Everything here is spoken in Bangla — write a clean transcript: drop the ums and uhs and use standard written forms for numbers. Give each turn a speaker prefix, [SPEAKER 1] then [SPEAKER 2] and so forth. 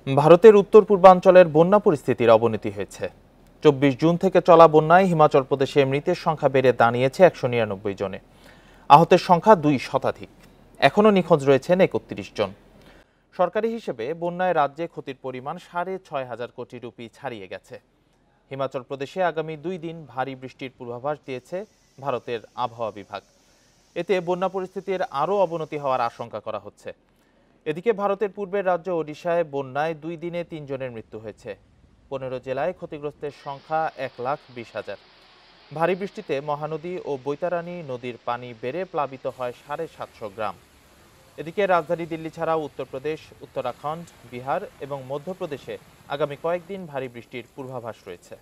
[SPEAKER 1] ভারতের উত্তর পূর্বাঞ্চলের বন্যা পরিস্থিতির অবনতি হয়েছে। ২৪ জুন থেকে চলা বন্যায় হিমাচল প্রদেশে মৃতের সংখ্যা বেড়ে দাঁড়িয়েছে ১৯৯ জনে। আহতের সংখ্যা ২ শতাধিক। এখনও নিখোঁজ রয়েছেন ৩১ জন। সরকারি হিসেবে বন্যায় রাজ্যে ক্ষতির পরিমাণ ৬,৫০০ কোটি রুপি ছাড়িয়ে গেছে। হিমাচল প্রদেশে আগামী ২ দিন ভারী বৃষ্টির পূর্বাভাস দিয়েছে ভারতের আবহাওয়া বিভাগ। এতে বন্যা পরিস্থিতির আরও অবনতি হওয়ার আশঙ্কা করা হচ্ছে। এদিকে ভারতের পূর্বের রাজ্য ওডিশায় বন্যায় ২ দিনে ৩ জনের মৃত্যু হয়েছে। ১৫ জেলায় ক্ষতিগ্রস্তের সংখ্যা ১,২০,০০০। ভারী বৃষ্টিতে মহানদী ও বৈতারানী নদীর পানি বেড়ে প্লাবিত হয় ৭৫০ গ্রাম। এদিকে রাজধানী দিল্লি ছাড়াও উত্তরপ্রদেশ, উত্তরাখণ্ড, বিহার এবং মধ্যপ্রদেশে আগামী কয়েকদিন ভারী বৃষ্টির পূর্বাভাস রয়েছে।